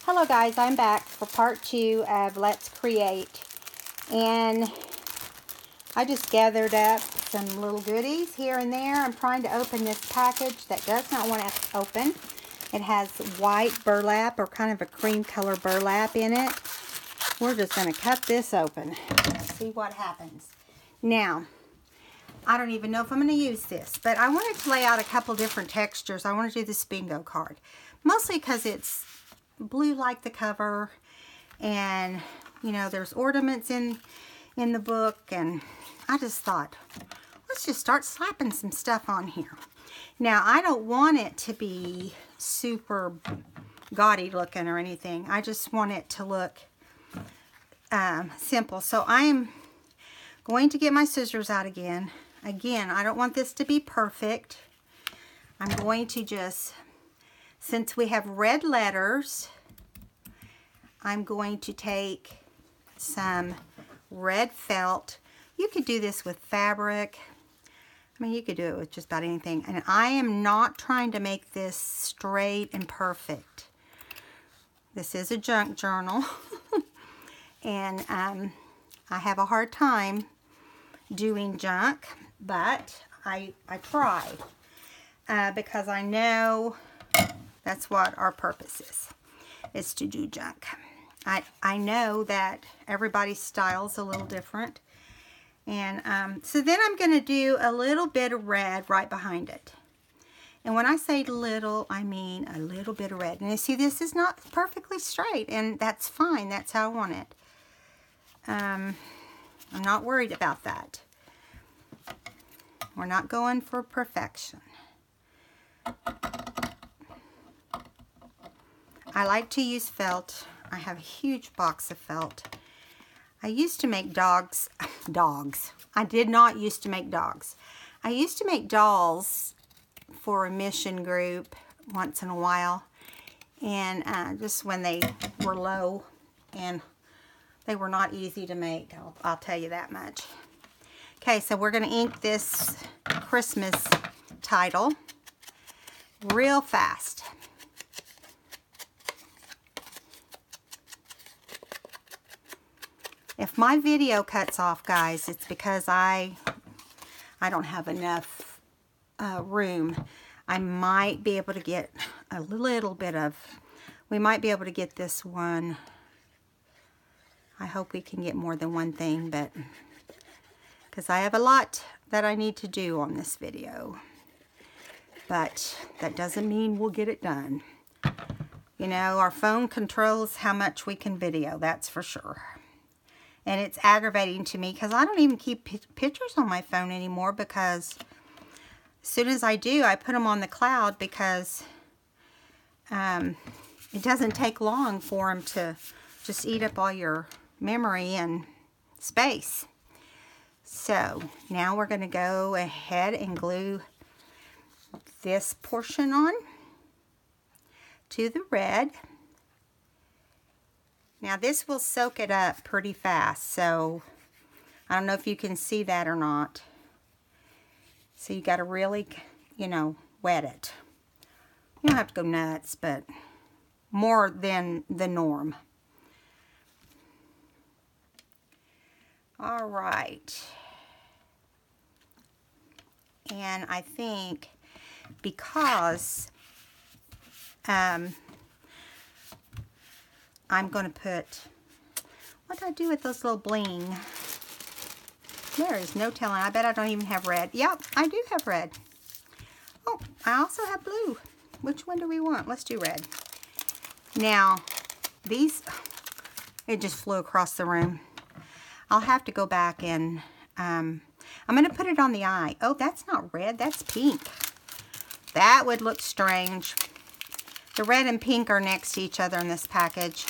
Hello guys, I'm back for part 2 of Let's Create, and I just gathered up some little goodies here and there. I'm trying to open this package that does not want to open. It has white burlap, or kind of a cream color burlap in it. We're just going to cut this open, see what happens. Now, I don't even know if I'm going to use this, but I wanted to lay out a couple different textures. I want to do this bingo card, mostly because it's blue like the cover, and you know there's ornaments in the book, and I just thought, let's just start slapping some stuff on here. Now, I don't want it to be super gaudy looking or anything. I just want it to look simple. So I am going to get my scissors out again. I don't want this to be perfect. I'm going to just, since we have red letters, I'm going to take some red felt. You could do this with fabric. I mean, you could do it with just about anything. And I am not trying to make this straight and perfect. This is a junk journal. And I have a hard time doing junk, but I tried because I know that's what our purpose is to do junk. I know that everybody's style is a little different. And so then I'm going to do a little bit of red right behind it. And when I say little, I mean a little bit of red. And you see, this is not perfectly straight, and that's fine. That's how I want it. I'm not worried about that. We're not going for perfection. I like to use felt. I have a huge box of felt. I used to make dogs. I did not used to make dogs. I used to make dolls for a mission group once in a while. And just when they were low, and they were not easy to make. I'll tell you that much. Okay, so we're going to ink this Christmas title real fast. If my video cuts off, guys, it's because I don't have enough room. I might be able to get a little bit of, we might be able to get this one. I hope we can get more than one thing, but because I have a lot that I need to do on this video. But that doesn't mean we'll get it done. You know, our phone controls how much we can video, that's for sure. And it's aggravating to me because I don't even keep pictures on my phone anymore, because as soon as I do, I put them on the cloud, because it doesn't take long for them to just eat up all your memory and space. So now we're going to go ahead and glue this portion on to the red. Now this will soak it up pretty fast, so I don't know if you can see that or not. So you got to really, you know, wet it. You don't have to go nuts, but more than the norm. All right. And I think because I'm going to put, what do I do with those little bling? There is no telling. I bet I don't even have red. Yep, I do have red. Oh, I also have blue. Which one do we want? Let's do red. Now, these, it just flew across the room. I'll have to go back and, I'm going to put it on the eye. Oh, that's not red. That's pink. That would look strange. The red and pink are next to each other in this package,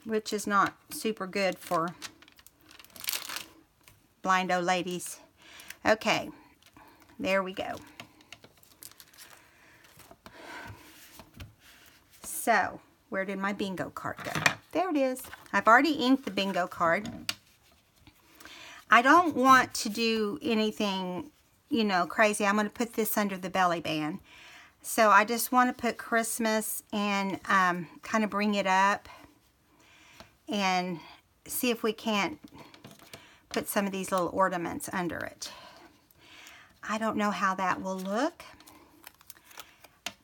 which is not super good for blind old ladies. Okay, there we go. So, where did my bingo card go? There it is. I've already inked the bingo card. I don't want to do anything, you know, crazy. I'm going to put this under the belly band. So I just want to put Christmas and kind of bring it up and see if we can't put some of these little ornaments under it. I don't know how that will look,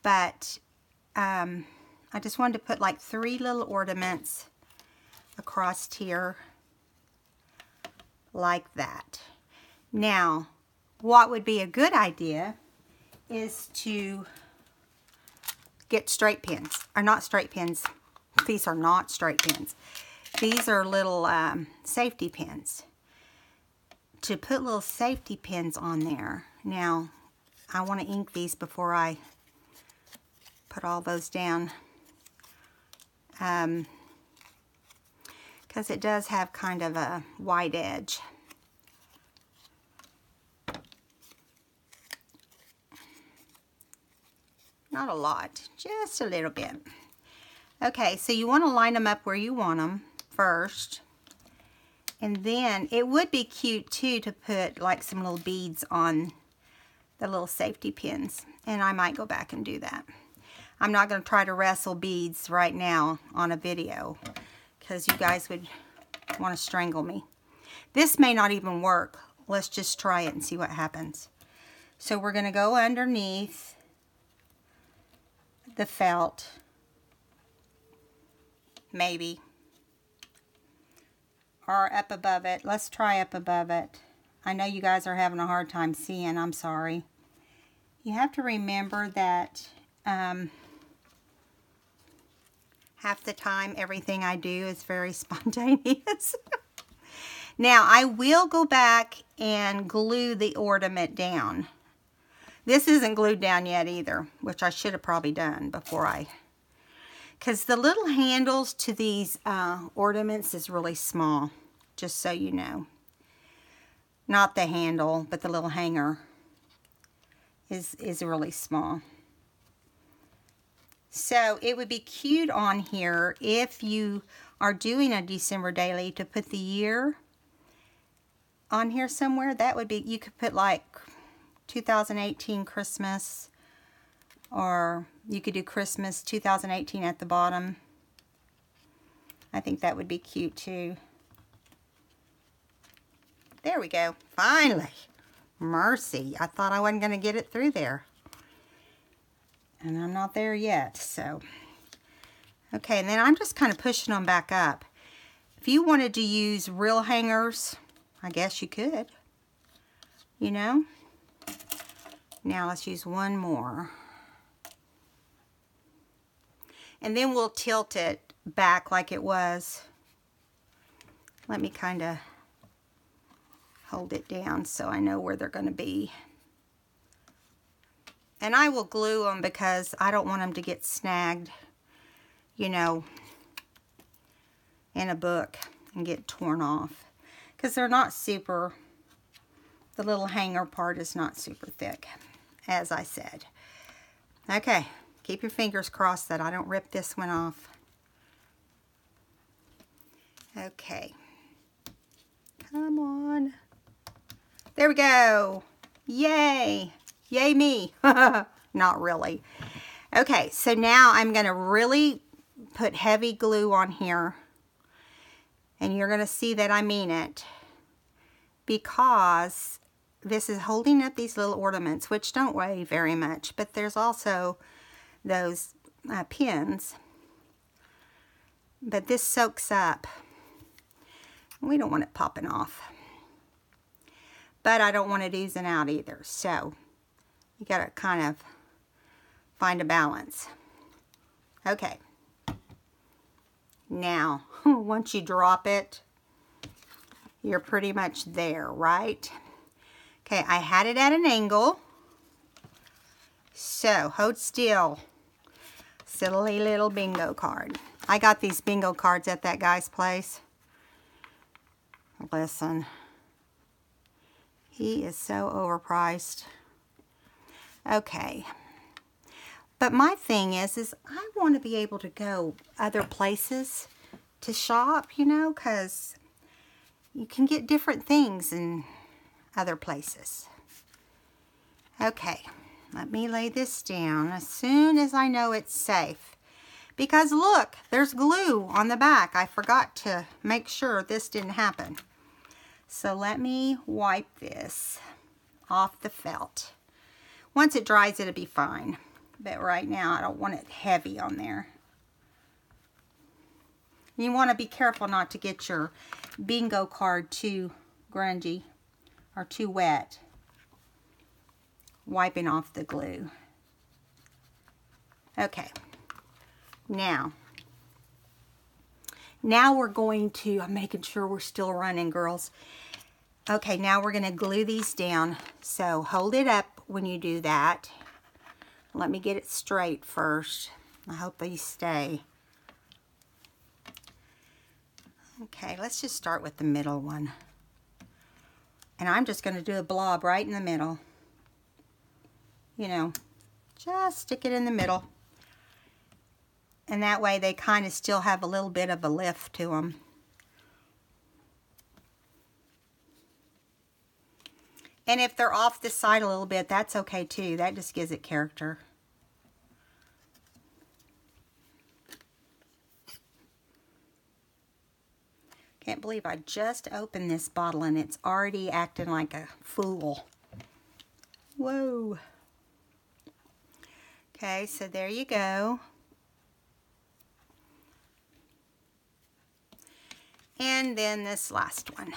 but I just wanted to put like 3 little ornaments across here like that. Now, what would be a good idea is to get straight pins, or not straight pins. These are not straight pins. These are little safety pins. To put little safety pins on there. Now, I want to ink these before I put all those down. Because it does have kind of a wide edge. Not a lot, just a little bit. Okay, so you want to line them up where you want them first. And then it would be cute too to put like some little beads on the little safety pins. And I might go back and do that. I'm not going to try to wrestle beads right now on a video, because you guys would want to strangle me. This may not even work. Let's just try it and see what happens. So we're going to go underneath the felt, maybe, or up above it. Let's try up above it. I know you guys are having a hard time seeing. I'm sorry. You have to remember that half the time everything I do is very spontaneous. Now I will go back and glue the ornament down. This isn't glued down yet either, which I should have probably done before because the little handles to these ornaments is really small, just so you know. Not the handle, but the little hanger is really small. So it would be cute on here if you are doing a December daily to put the year on here somewhere. That would be, you could put like 2018 Christmas, or you could do Christmas 2018 at the bottom. I think that would be cute too. There we go. Finally. Mercy. I thought I wasn't going to get it through there. And I'm not there yet, so. Okay, and then I'm just kind of pushing them back up. If you wanted to use real hangers, I guess you could. You know? Now let's use one more. And then we'll tilt it back like it was. Let me kind of hold it down so I know where they're going to be. And I will glue them because I don't want them to get snagged, you know, in a book and get torn off. Because they're not super, the little hanger part is not super thick, as I said. Okay, keep your fingers crossed that I don't rip this one off. Okay. Come on. There we go. Yay. Yay me. Not really. Okay, so now I'm going to really put heavy glue on here. And you're going to see that I mean it. Because this is holding up these little ornaments, which don't weigh very much. But there's also those pins. But this soaks up. We don't want it popping off. But I don't want it oozing out either. So you got to kind of find a balance. Okay. Now, once you drop it, you're pretty much there, right? Okay, I had it at an angle. So, hold still. Silly little bingo card. I got these bingo cards at that guy's place. Listen. He is so overpriced. Okay. But my thing is I want to be able to go other places to shop, you know, because you can get different things in other places. Okay. let me lay this down as soon as I know it's safe. Because look, there's glue on the back. I forgot to make sure this didn't happen. So let me wipe this off the felt. Once it dries, it'll be fine. But right now, I don't want it heavy on there. You want to be careful not to get your bingo card too grungy or too wet. Wiping off the glue. Okay. Now we're going to, I'm making sure we're still running, girls. Okay, now we're going to glue these down. So hold it up when you do that. Let me get it straight first. I hope these stay. Okay, let's just start with the middle one. And I'm just going to do a blob right in the middle. You know, just stick it in the middle. And that way they kind of still have a little bit of a lift to them. And if they're off the side a little bit, that's okay too. That just gives it character. Can't believe I just opened this bottle and it's already acting like a fool. Whoa. Okay, so there you go. And then this last one.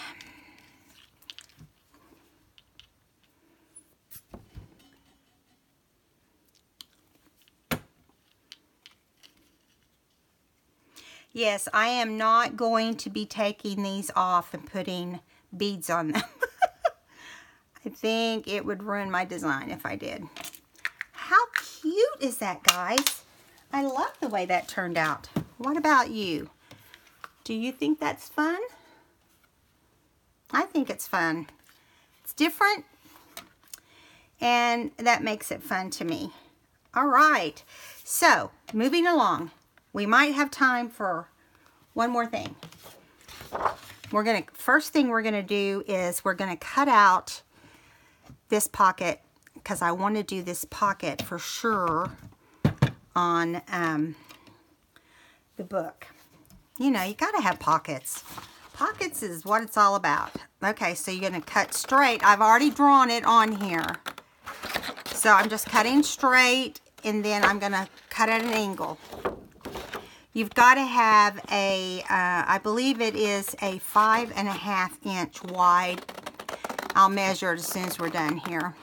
Yes, I am not going to be taking these off and putting beads on them. I think it would ruin my design if I did. How cute is that, guys? I love the way that turned out. What about you? Do you think that's fun? I think it's fun. It's different, and that makes it fun to me. All right, so moving along. We might have time for one more thing. First thing we're gonna do is we're gonna cut out this pocket, because I want to do this pocket for sure on the book. You know, you gotta have pockets. Pockets is what it's all about. Okay, so you're gonna cut straight. I've already drawn it on here. So I'm just cutting straight, and then I'm gonna cut at an angle. You've got to have a, I believe it is a 5.5 inch wide. I'll measure it as soon as we're done here.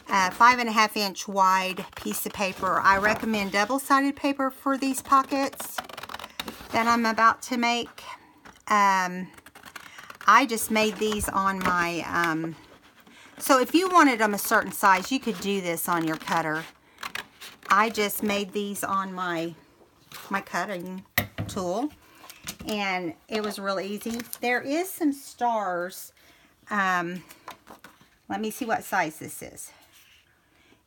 5.5 inch wide piece of paper. I recommend double-sided paper for these pockets that I'm about to make. I just made these on my, so if you wanted them a certain size, you could do this on your cutter. I just made these on my cutting tool, and it was really easy. There is some stars. Let me see what size this is.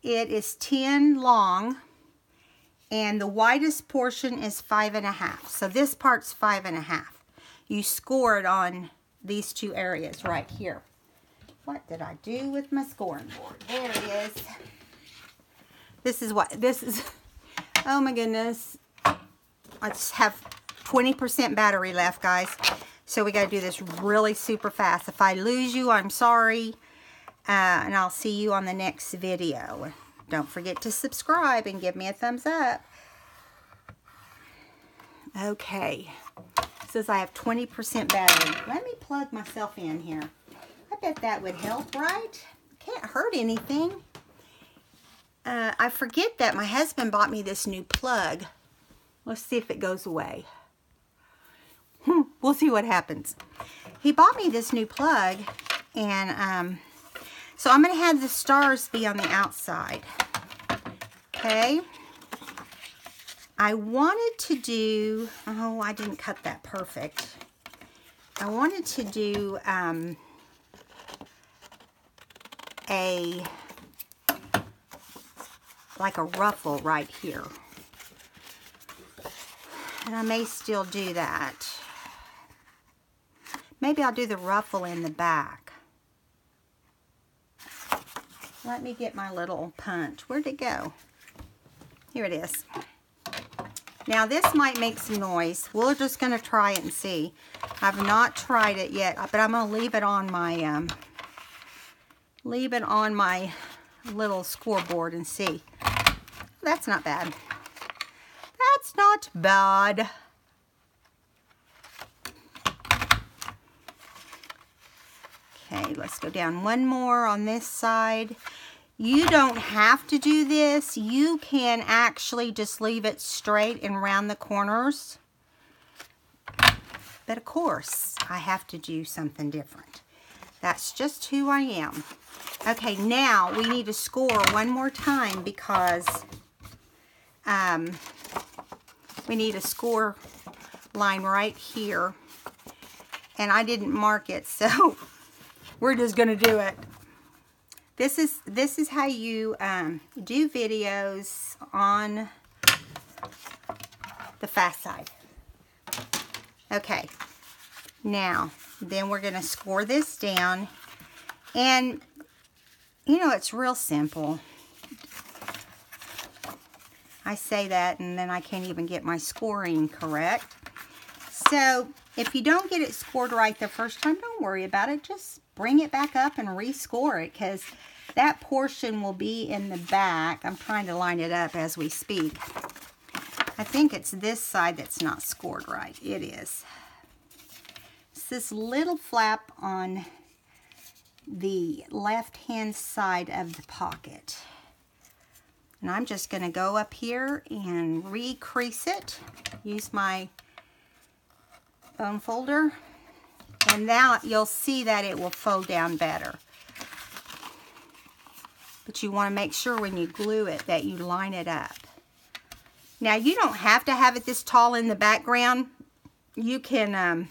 It is 10 long, and the widest portion is 5.5. So this part's 5.5. You score it on these two areas right here. What did I do with my scoring board? There it is. This is, oh my goodness. Let's have 20% battery left, guys. So we got to do this really super fast. If I lose you, I'm sorry. And I'll see you on the next video. Don't forget to subscribe and give me a thumbs up. Okay. It says I have 20% battery. Let me plug myself in here. I bet that would help, right? Can't hurt anything. I forget that my husband bought me this new plug. Let's see if it goes away. We'll see what happens. He bought me this new plug, and so I'm going to have the stars be on the outside. Okay. I wanted to do, oh, I didn't cut that perfect. I wanted to do like a ruffle right here. And I may still do that. Maybe I'll do the ruffle in the back. let me get my little punch. Where'd it go? Here it is. Now this might make some noise. We're just going to try it and see. I've not tried it yet, but I'm going to leave it on my little scoreboard and see. That's not bad. That's not bad. Okay, let's go down one more on this side. You don't have to do this. You can actually just leave it straight and round the corners. But of course, I have to do something different. That's just who I am. Okay, now we need to score one more time because we need a score line right here. And I didn't mark it, so we're just gonna do it. This is how you do videos on the fast side. Okay, now then we're gonna score this down, and you know it's real simple. I say that and then I can't even get my scoring correct. So if you don't get it scored right the first time, don't worry about it. Just bring it back up and rescore it, because that portion will be in the back. I'm trying to line it up as we speak. I think it's this side that's not scored right. It is. It's this little flap on the left-hand side of the pocket. And I'm just going to go up here and re-crease it. Use my bone folder. And now you'll see that it will fold down better. But you want to make sure when you glue it that you line it up. Now you don't have to have it this tall in the background. You can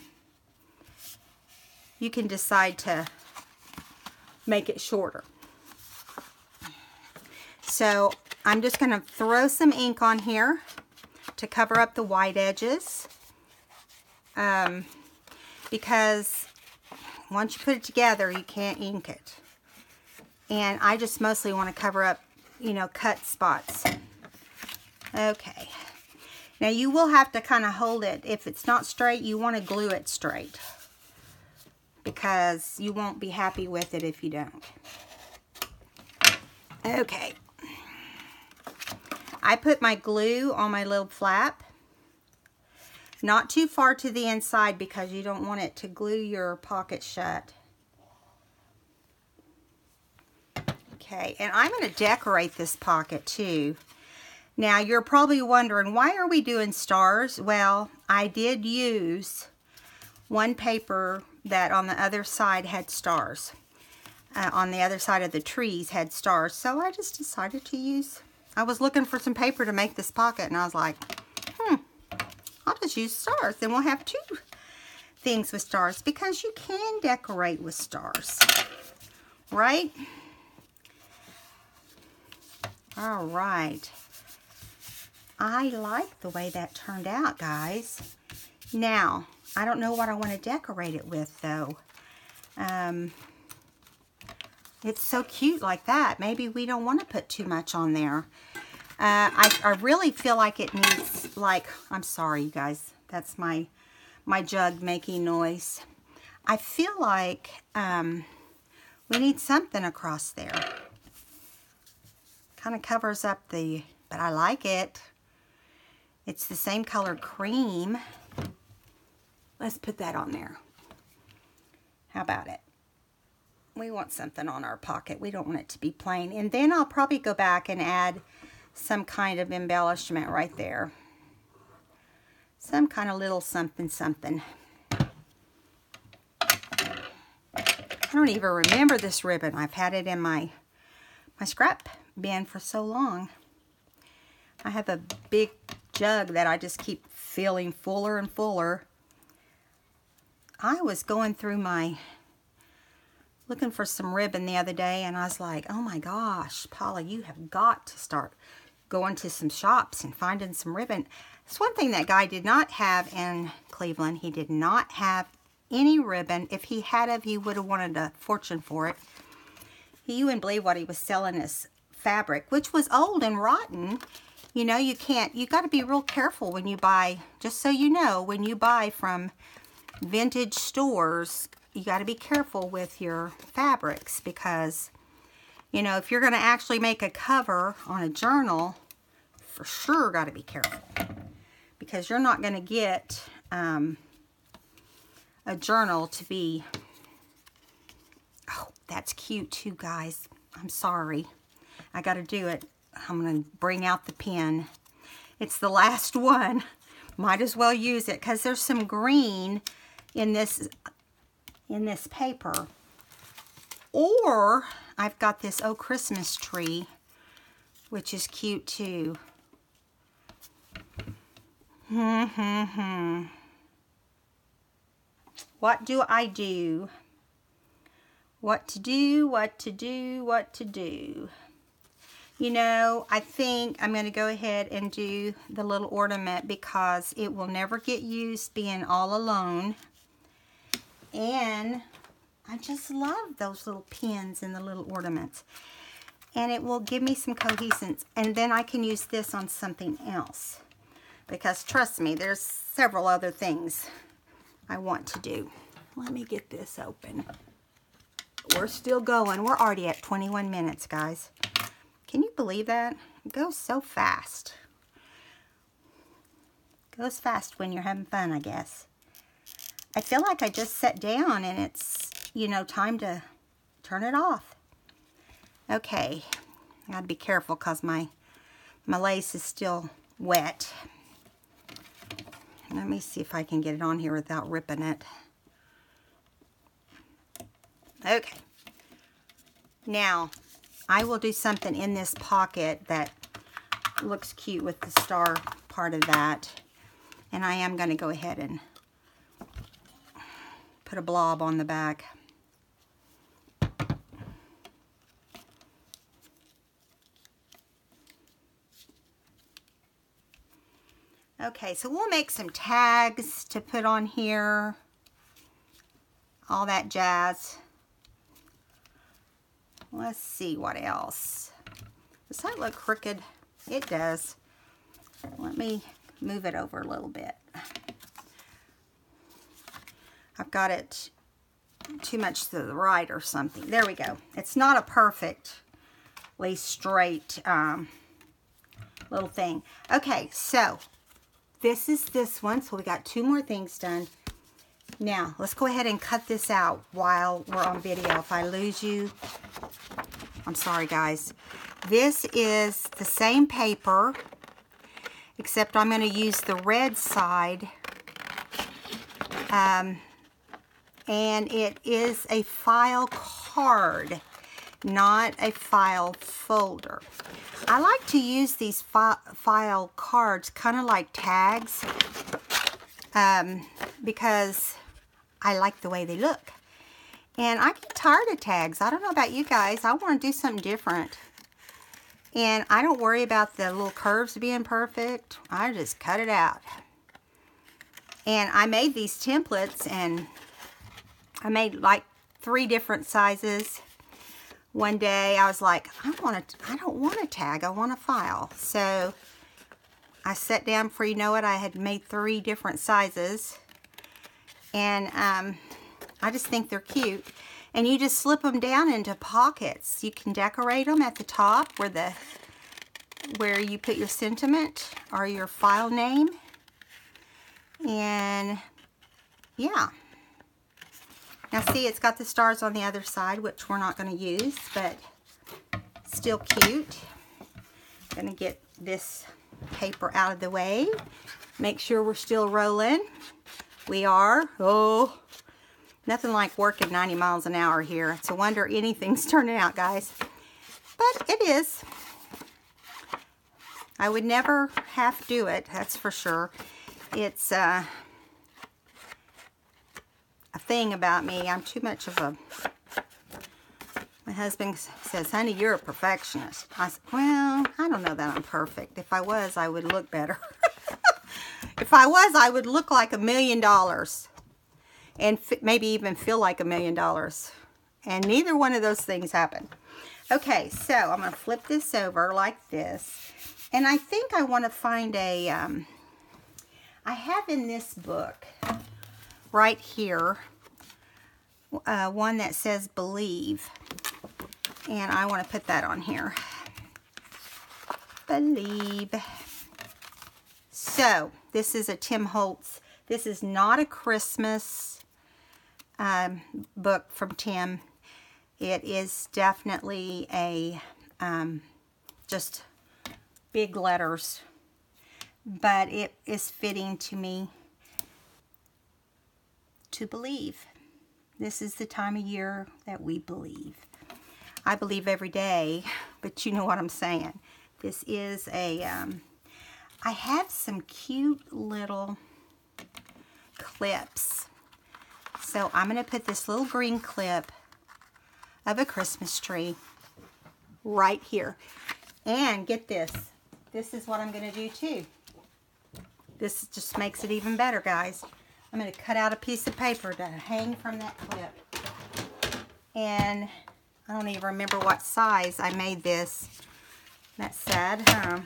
decide to make it shorter. So I'm just going to throw some ink on here to cover up the white edges. Because once you put it together, you can't ink it. And I just mostly want to cover up, you know, cut spots. Okay. Now you will have to kind of hold it. If it's not straight, you want to glue it straight, because you won't be happy with it if you don't. Okay. I put my glue on my little flap. Not too far to the inside, because you don't want it to glue your pocket shut. Okay, and I'm going to decorate this pocket too. Now you're probably wondering, why are we doing stars? Well, I did use one paper that on the other side had stars. On the other side of the trees had stars. So I just decided to use, I was looking for some paper to make this pocket, and I was like, I'll just use stars. Then we'll have two things with stars, because you can decorate with stars, right? All right. I like the way that turned out, guys. Now, I don't know what I want to decorate it with, though. It's so cute like that. Maybe we don't want to put too much on there. I really feel like it needs, like, I'm sorry, you guys. That's my jug making noise. I feel like we need something across there. Kind of covers up the, but I like it. It's the same color cream. Let's put that on there. How about it? We want something on our pocket. We don't want it to be plain. And then I'll probably go back and add some kind of embellishment right there. Some kind of little something something. I don't even remember this ribbon. I've had it in my scrap bin for so long. I have a big jug that I just keep filling fuller and fuller. I was going through looking for some ribbon the other day, and I was like, oh my gosh, Paula, you have got to start going to some shops and finding some ribbon. It's one thing that guy did not have in Cleveland. He did not have any ribbon. If he had, he would have wanted a fortune for it. You wouldn't believe what he was selling as fabric, which was old and rotten. You know, you got to be real careful when you buy, just so you know, when you buy from vintage stores, you got to be careful with your fabrics because, you know, if you're going to actually make a cover on a journal, for sure got to be careful because you're not going to get a journal to be, oh, that's cute too, guys. I'm sorry. I got to do it. I'm going to bring out the pen. It's the last one. Might as well use it because there's some green in this paper. Or I've got this Oh Christmas Tree, which is cute too. What do I do? What to do, what to do, what to do. You know, I think I'm going to go ahead and do the little ornament because it will never get used being all alone. And I just love those little pins and the little ornaments. And it will give me some cohesance. And then I can use this on something else. Because trust me, there's several other things I want to do. Let me get this open. We're still going. We're already at 21 minutes, guys. Can you believe that? It goes so fast. It goes fast when you're having fun, I guess. I feel like I just sat down and it's, you know, time to turn it off. Okay. I gotta be careful because my lace is still wet. Let me see if I can get it on here without ripping it. Okay. Now, I will do something in this pocket that looks cute with the star part of that. And I am going to go ahead and put a blob on the back. Okay, so we'll make some tags to put on here. All that jazz. Let's see what else. Does that look crooked? It does. Let me move it over a little bit. I've got it too much to the right or something. There we go. It's not a perfectly straight little thing. Okay, so this is this one. So we got two more things done. Now, let's go ahead and cut this out while we're on video. If I lose you, I'm sorry, guys. This is the same paper, except I'm going to use the red side. And it is a file card, not a file folder. I like to use these file cards kind of like tags because I like the way they look. And I get tired of tags. I don't know about you guys. I want to do something different. And I don't worry about the little curves being perfect. I just cut it out. And I made these templates and I made like 3 different sizes. One day I was like, I don't want a tag. I want a file. So I sat down before you know it. I had made 3 different sizes. And I just think they're cute. And you just slip them down into pockets. You can decorate them at the top where you put your sentiment or your file name. And yeah. Now see, it's got the stars on the other side, which we're not going to use, but still cute. Going to get this paper out of the way. Make sure we're still rolling. We are. Oh, nothing like working 90 miles an hour here. It's a wonder anything's turning out, guys. But it is. I would never half do it, that's for sure. It's a thing about me. I'm too much of a... My husband says, honey, you're a perfectionist. I said, well, I don't know that I'm perfect. If I was, I would look better. If I was, I would look like $1 million. And maybe even feel like $1 million. And neither one of those things happened. Okay, so I'm going to flip this over like this. And I think I want to find a, I have in this book right here, one that says Believe. And I want to put that on here. Believe. So, this is a Tim Holtz. This is not a Christmas book from Tim. It is definitely a, just big letters. But it is fitting to me to believe. This is the time of year that we believe. I believe every day, but you know what I'm saying. This is a, I have some cute little clips. So I'm going to put this little green clip of a Christmas tree right here. And get this. This is what I'm going to do too. This just makes it even better, guys. I'm going to cut out a piece of paper to hang from that clip. And I don't even remember what size I made this. That's sad, huh?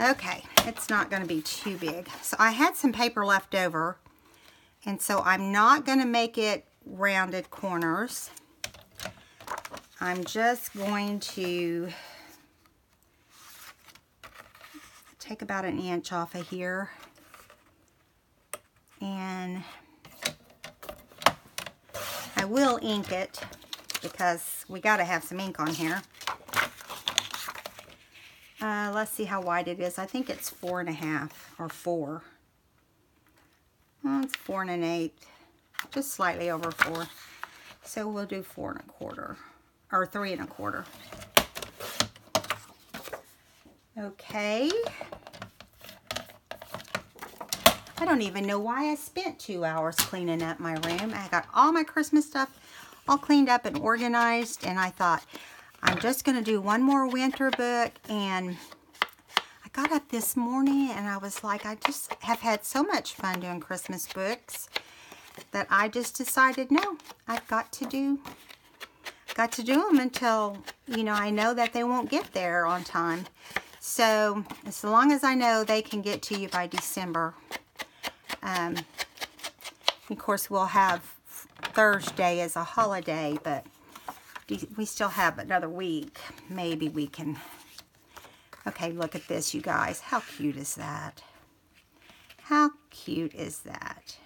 Okay, it's not going to be too big. So I had some paper left over. And so I'm not going to make it rounded corners. I'm just going to take about an inch off of here. And I will ink it because we got to have some ink on here. Let's see how wide it is. I think it's 4.5 or 4. Well, it's 4 1/8, just slightly over 4. So we'll do 4 1/4 or 3 1/4. Okay. I don't even know why I spent 2 hours cleaning up my room. I got all my Christmas stuff all cleaned up and organized, and I thought, I'm just going to do one more winter book. And I got up this morning and I was like, I just have had so much fun doing Christmas books that I just decided, no, I've got to do them until, you know, I know that they won't get there on time. So as long as I know they can get to you by December. Of course, we'll have Thursday as a holiday, but we still have another week. Maybe we can. Okay, look at this, you guys. How cute is that? How cute is that?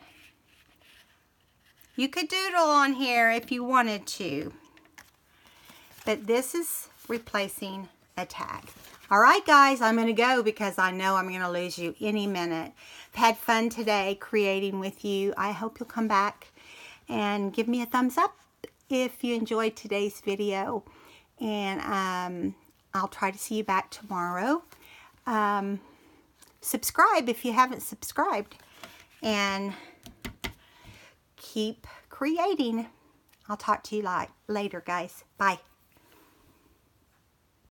You could doodle on here if you wanted to. But this is replacing a tag. All right, guys, I'm going to go because I know I'm going to lose you any minute. I've had fun today creating with you. I hope you'll come back and give me a thumbs up if you enjoyed today's video. And I'll try to see you back tomorrow. Subscribe if you haven't subscribed. And keep creating. I'll talk to you later, guys. Bye.